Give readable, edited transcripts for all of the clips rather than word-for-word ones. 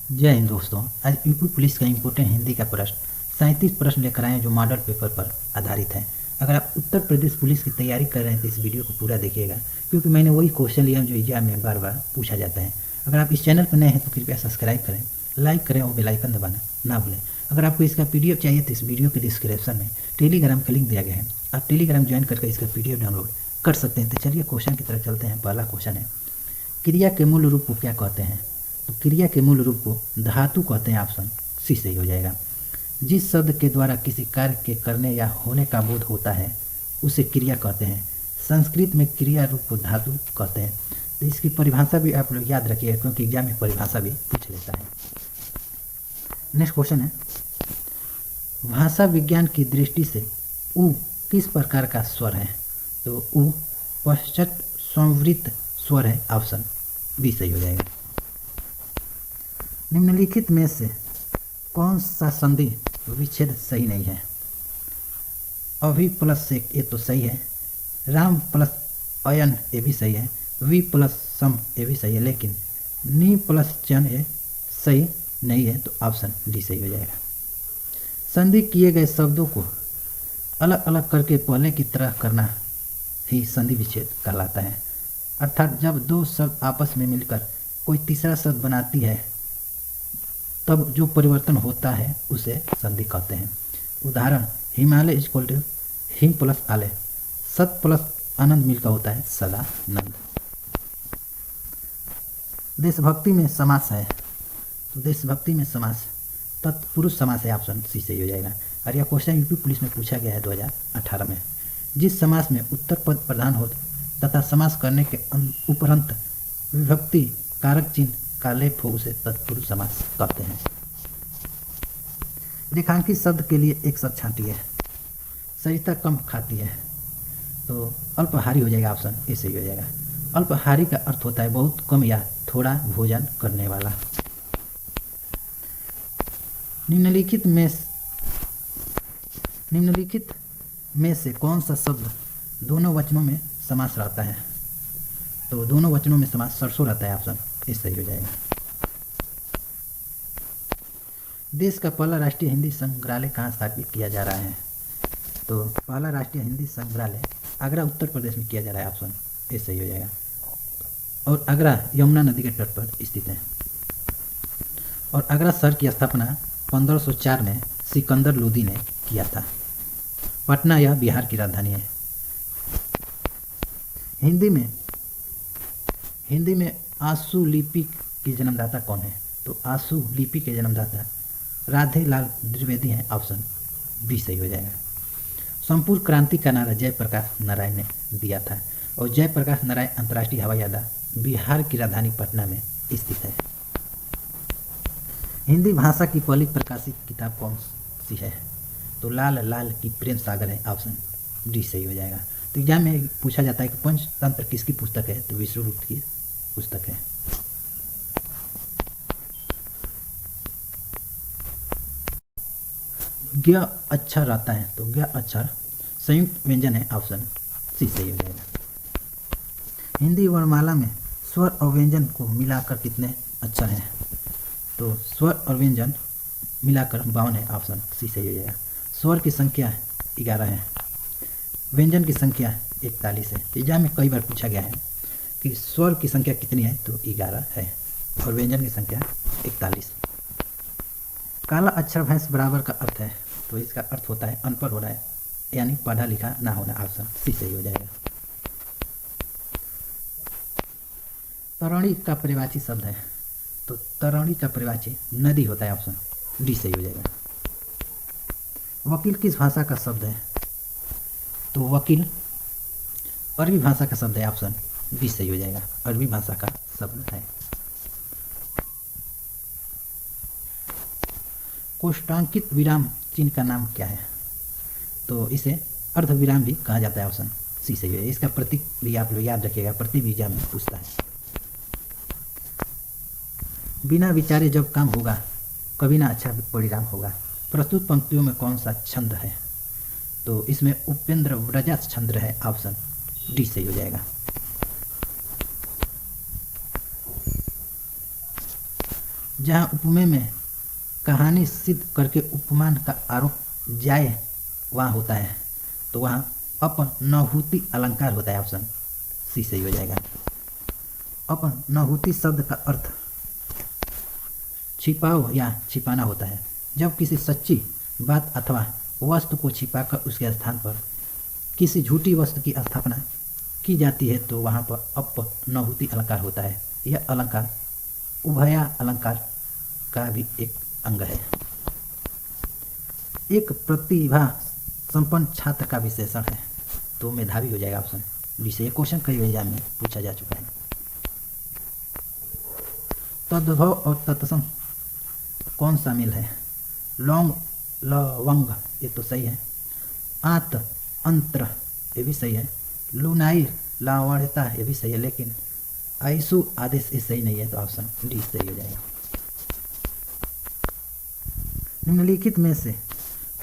जय हिंद दोस्तों। आज यूपी पुलिस का इम्पोर्टेंट हिंदी का प्रश्न 37 प्रश्न लेकर आए हैं जो मॉडल पेपर पर आधारित है। अगर आप उत्तर प्रदेश पुलिस की तैयारी कर रहे हैं तो इस वीडियो को पूरा देखिएगा, क्योंकि मैंने वही क्वेश्चन लिया जो एग्जाम में बार बार पूछा जाता है। अगर आप इस चैनल पर नए हैं तो कृपया सब्सक्राइब करें, लाइक करें और बेल आइकन दबाना ना भूलें। अगर आपको इसका PDF चाहिए तो इस वीडियो के डिस्क्रिप्शन में टेलीग्राम का लिंक दिया गया है, आप टेलीग्राम ज्वाइन करके इसका PDF डाउनलोड कर सकते हैं। तो चलिए क्वेश्चन की तरफ चलते हैं। पहला क्वेश्चन है, क्रिया के मूल रूप को क्या कहते हैं? तो क्रिया के मूल रूप को धातु कहते हैं। ऑप्शन सी सही हो जाएगा। जिस शब्द के द्वारा किसी कार्य के करने या होने का बोध होता है उसे क्रिया कहते हैं। संस्कृत में क्रिया रूप को धातु कहते हैं। तो इसकी परिभाषा भी आप लोग याद रखिएगा, क्योंकि एग्जाम में परिभाषा भी पूछ लेता है। नेक्स्ट क्वेश्चन है, भाषा विज्ञान की दृष्टि से उ किस प्रकार का स्वर है? तो उ पश्चात संवृत स्वर है। ऑप्शन बी सही हो जाएगा। निम्नलिखित में से कौन सा संधि विच्छेद सही नहीं है? अभि प्लस से ये तो सही है, राम प्लस अयन ये भी सही है, वी प्लस सम ये भी सही है, लेकिन नी प्लस चन ये सही नहीं है। तो ऑप्शन डी सही हो जाएगा। संधि किए गए शब्दों को अलग अलग करके पहले की तरह करना ही संधि विच्छेद कहलाता है। अर्थात जब दो शब्द आपस में मिलकर कोई तीसरा शब्द बनाती है तब जो परिवर्तन होता है उसे संधि कहते हैं। उदाहरण, हिमालय इज इक्वल टू हिम प्लस आलय, सत प्लस आनंद मिलकर होता है सदानंद। देशभक्ति में समास है, तो देशभक्ति में समास तत्पुरुष समास है। ऑप्शन सी सही हो जाएगा। और यह क्वेश्चन यूपी पुलिस में पूछा गया है 2018 में। जिस समास में उत्तर पद प्रधान हो तथा समास करने के उपरंत विभक्ति कारक चिन्ह का लेप हो उसे तत्पुरुष समास कहते हैं। रेखांकित शब्द के लिए एक शब्द छांटिए। सरिता कम खाती है, तो अल्पहारी हो जाएगा। ऑप्शन ए सही हो जाएगा। अल्पहारी का अर्थ होता है बहुत कम या थोड़ा भोजन करने वाला। निम्नलिखित में से कौन सा शब्द दोनों वचनों में समास रहता है? तो दोनों वचनों में समास सरसों रहता है। ऑप्शन ए सही हो जाएगा। देश का पहला राष्ट्रीय हिंदी संग्रहालय कहाँ स्थापित किया जा रहा है? तो पहला राष्ट्रीय हिंदी संग्रहालय आगरा उत्तर प्रदेश में किया जा रहा है। ऑप्शन ए सही हो जाएगा। और आगरा यमुना नदी के तट पर स्थित है। और आगरा शहर की स्थापना 1504 में सिकंदर लोदी ने किया था। पटना यह बिहार की राजधानी है। हिंदी में आशु लिपि के जन्मदाता कौन है? तो आशु लिपि के जन्मदाता राधे लाल द्विवेदी हैं। ऑप्शन बी सही हो जाएगा। संपूर्ण क्रांति का नारा जयप्रकाश नारायण ने दिया था। और जयप्रकाश नारायण अंतर्राष्ट्रीय हवाई अड्डा बिहार की राजधानी पटना में स्थित है। हिंदी भाषा की पहली प्रकाशित किताब कौन सी है? तो लाल लाल की प्रेम सागर है। ऑप्शन डी सही हो जाएगा। तो एग्जाम में पूछा जाता है कि पंचतंत्र किसकी पुस्तक है? तो विश्वगुप्त की पुस्तक है। ज्ञ अक्षर रहता है, तो ज्ञ अक्षर संयुक्त व्यंजन है। ऑप्शन सी सही हो जाएगा। हिंदी वर्णमाला में स्वर और व्यंजन को मिलाकर कितने अक्षर हैं? तो स्वर और व्यंजन मिलाकर 52 है। ऑप्शन सी सही हो जाएगा। स्वर की संख्या 11 है, व्यंजन की संख्या 41 है। एग्जाम में कई बार पूछा गया है कि स्वर की संख्या कितनी है? तो 11 है और व्यंजन की संख्या 41। काला अक्षर भैंस बराबर का अर्थ है, तो इसका अर्थ होता है अनपढ़ हो रहा है, यानी पढ़ा लिखा ना होना। ऑप्शन सी सही हो जाएगा। तरौड़ी का पर्यायवाची शब्द है, तो तरौड़ी का पर्यायवाची नदी होता है। ऑप्शन डी सही हो जाएगा। वकील किस भाषा का शब्द है? तो वकील अरबी भाषा का शब्द है। ऑप्शन बी सही हो जाएगा। अरबी भाषा का शब्द है। कोष्टांकित विराम चिन्ह का नाम क्या है? तो इसे अर्ध विराम भी कहा जाता है। ऑप्शन सी सही है। इसका प्रतीक भी आप लोग याद रखिएगा, प्रतीक भी एग्जाम में पूछता है। बिना विचारे जब काम होगा कभी ना अच्छा परिणाम होगा। प्रस्तुत पंक्तियों में कौन सा छंद है? तो इसमें उपेंद्र व्रजास छंद है। ऑप्शन डी सही हो जाएगा। जहाँ उपमेय में कहानी सिद्ध करके उपमान का आरोप जाए वहाँ होता है, तो वहाँ अपनहुति अलंकार होता है। ऑप्शन सी सही हो जाएगा। अपनहुति शब्द का अर्थ छिपाओ या छिपाना होता है। जब किसी सच्ची बात अथवा वस्तु को छिपाकर उसके स्थान पर किसी झूठी वस्तु की स्थापना की जाती है तो वहाँ पर अपनहुति अलंकार होता है। यह अलंकार उभया अलंकार का भी एक अंग है। एक प्रतिभा संपन्न छात्र का विशेषण है, तो मेधावी हो जाएगा। ऑप्शन बी से। ये क्वेश्चन कई एग्जाम में पूछा जा चुका है। तद्भव और तत्सम कौन शामिल है? लौंग लवंग ये तो सही है। आत अंत्र ये भी सही है। लुनाई लावण्यता ये भी सही है, लेकिन आयसु आदेश ये सही नहीं है, तो ऑप्शन डी सही हो जाएगा। निम्नलिखित में से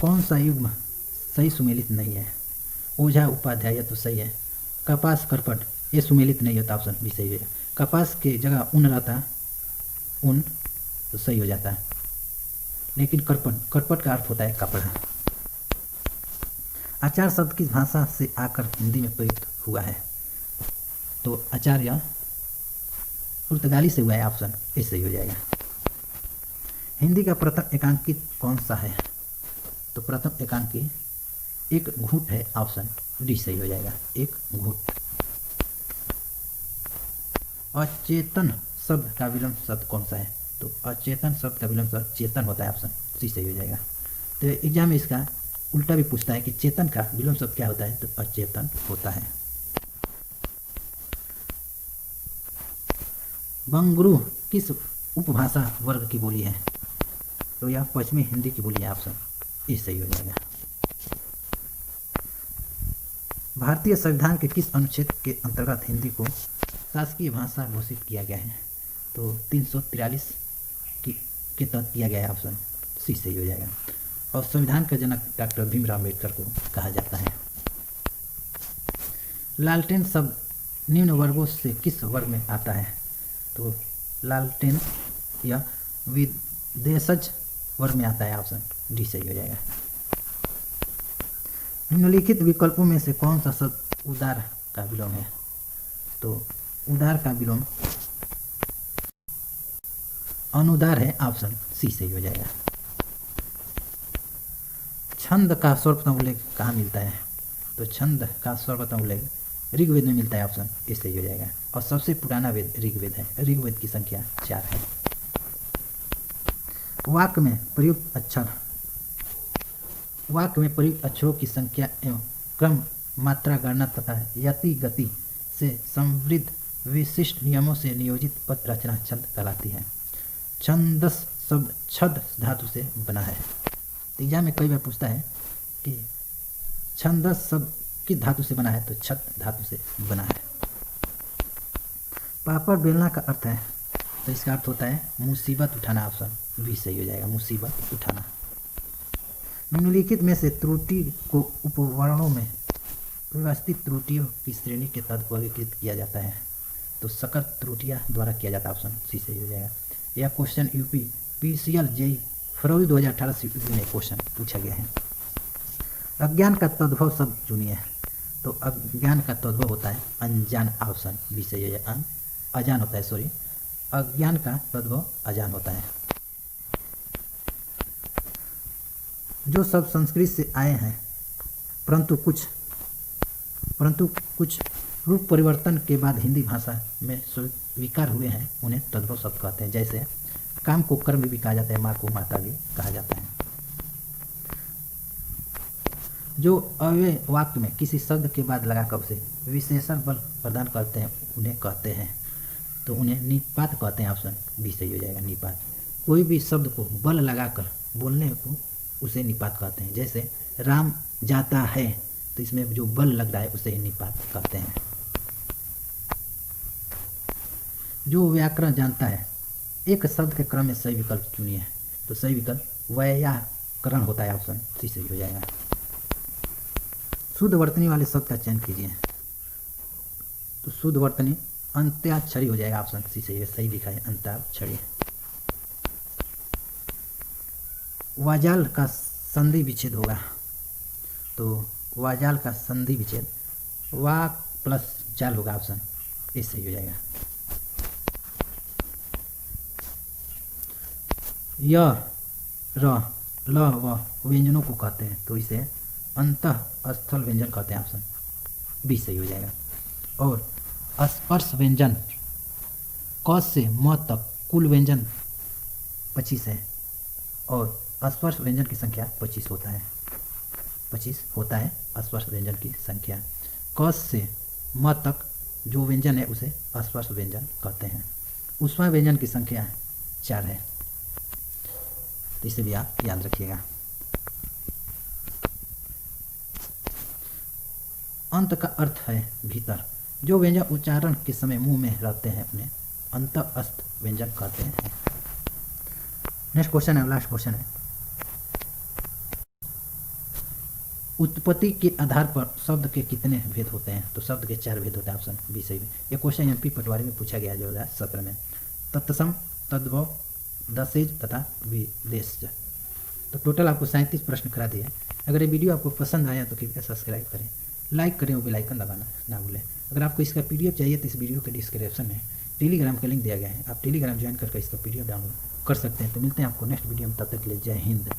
कौन सा युग्म सही सुमेलित नहीं है? ओझा उपाध्याय तो सही है। कपास करपट ये सुमेलित नहीं होता, ऑप्शन बी सही है। कपास के जगह ऊन रहता, ऊन तो सही हो जाता है, लेकिन करपट का अर्थ होता है कपड़ा। आचार शब्द किस भाषा से आकर हिंदी में प्रयुक्त हुआ है? तो आचार्य पुर्तगाली से हुआ है, ऑप्शन ए सही हो जाएगा। हिंदी का प्रथम एकांकित कौन सा है? तो प्रथम एकांकी एक घूंट है, ऑप्शन डी सही हो जाएगा। एक घूंट। अचेतन शब्द का विलोम शब्द कौन सा है? तो अचेतन शब्द का विलोम शब्द चेतन होता है, ऑप्शन सी सही हो जाएगा। तो एग्जाम में इसका उल्टा भी पूछता है कि चेतन का विलोम शब्द क्या होता है? तो अचेतन होता है। बंगरू किस उपभाषा वर्ग की बोली है? तो यह पश्चिमी हिंदी की बोली है, ऑप्शन ए सही हो जाएगा। भारतीय संविधान के किस अनुच्छेद के अंतर्गत हिंदी को शासकीय भाषा घोषित किया गया है? तो 343 के तहत किया गया है, ऑप्शन सी सही हो जाएगा। और संविधान का जनक डॉक्टर भीमराव अम्बेडकर को कहा जाता है। लालटेन शब्द निम्न वर्गों से किस वर्ग में आता है? तो लालटेन या विदेशज वर्ग में आता है, ऑप्शन डी सही हो जाएगा। निम्नलिखित विकल्पों में से कौन सा शब्द उदार का विलोम है? तो उदार का विलोम अनुदार है, ऑप्शन सी सही हो जाएगा। छंद का सर्वप्रथम उल्लेख कहाँ मिलता है? तो छंद का सर्वप्रथम उल्लेख ऋग्वेद में मिलता है, ऑप्शन ए सही हो जाएगा। और सबसे पुराना वेद ऋग्वेद है। ऋग्वेद की संख्या 4 है। वाक्य में प्रयुक्त अक्षरों की संख्या एवं क्रम, मात्रा, गणना तथा यति गति से समृद्ध विशिष्ट नियमों से नियोजित पद रचना छंद कहलाती है। छंदस शब्द छद धातु से बना है। एग्जाम में कई बार पूछता है कि छंदस शब्द किस धातु से बना है? तो छद धातु से बना है। पापड़ बेलना का अर्थ है, तो इसका अर्थ होता है मुसीबत उठाना, ऑप्शन बी सही हो जाएगा। मुसीबत उठाना। निम्नलिखित में से त्रुटि को उपवर्णों में व्यवस्थित त्रुटियों की श्रेणी के तहत वर्गीकृत किया जाता है, तो सकट त्रुटियां द्वारा किया जाता है, ऑप्शन सी सही हो जाएगा। यह क्वेश्चन यूपी पीसीएल जेई फरवरी 2018 से में क्वेश्चन पूछा गया है। अज्ञान का तद्भव शब्द चुनिए। तो अज्ञान का तद्भव होता है अनजान, ऑप्शन बी सही हो जाएगा। अजान होता है, सॉरी, अज्ञान का तद्भव अजान होता है। जो शब्द संस्कृत से आए हैं परंतु कुछ रूप परिवर्तन के बाद हिंदी भाषा में स्वीकार हुए हैं, उन्हें तद्भव शब्द कहते हैं। जैसे काम को कर्म भी कहा जाता है, माँ को माता भी कहा जाता है। जो अव्यय वाक्य में किसी शब्द के बाद लगाकर उसे विशेषण बल प्रदान करते हैं उन्हें कहते हैं, तो उन्हें निपात कहते हैं, ऑप्शन बी सही हो जाएगा। निपात। कोई भी शब्द को बल लगाकर बोलने को उसे निपात कहते हैं। जैसे राम जाता है, तो इसमें जो बल लग रहा है उसे निपात कहते हैं। जो व्याकरण जानता है, एक शब्द के क्रम में सही विकल्प चुनिए। तो सही विकल्प व्याकरण होता है, ऑप्शन सी सही हो जाएगा। शुद्ध वर्तनी वाले शब्द का चयन कीजिए। तो शुद्ध वर्तनी अंत्याक्षरी हो जाएगा, ऑप्शन सी सही है। सही लिखा है अंत्याक्षरी। वाजाल का संधि विच्छेद होगा, तो वाजाल का संधि विच्छेद वा प्लस जाल होगा, ऑप्शन ए सही हो जाएगा। य र ल व व्यंजनों को कहते हैं, तो इसे अंतःस्थल व्यंजन कहते हैं, ऑप्शन बी सही हो जाएगा। और स्पर्श व्यंजन क से म तक कुल व्यंजन 25 है, और स्पर्श व्यंजन की संख्या 25 होता है, 25 होता है स्पर्श व्यंजन की संख्या। क से म तक जो व्यंजन है उसे स्पर्श व्यंजन कहते हैं। ऊष्मा व्यंजन की संख्या 4 है, तो इसे भी आप याद रखिएगा। अंत का अर्थ है भीतर, जो व्यंजन उच्चारण के समय मुंह में रहते हैं उन्हें अंतःस्थ व्यंजन कहते हैं। नेक्स्ट क्वेश्चन है, लास्ट क्वेश्चन है, उत्पत्ति के आधार पर शब्द के कितने भेद होते हैं? तो शब्द के 4 भेद होते हैं, ऑप्शन बी सही है। यह क्वेश्चन एमपी पटवारी में पूछा गया 2017 में। तत्सम, तद्भव, दशेज तथा विदेश। तो टोटल आपको 37 प्रश्न करा दिए। अगर ये वीडियो आपको पसंद आया तो कृपया सब्सक्राइब करें, लाइक करें और बेल आइकन दबाना ना भूलें। अगर आपको इसका पीडीएफ चाहिए तो इस वीडियो के डिस्क्रिप्शन में टेलीग्राम का लिंक दिया गया है, आप टेलीग्राम ज्वाइन करके इसका पीडीएफ डाउनलोड कर सकते हैं। तो मिलते हैं आपको नेक्स्ट वीडियो में, तब तक के लिए जय हिंद।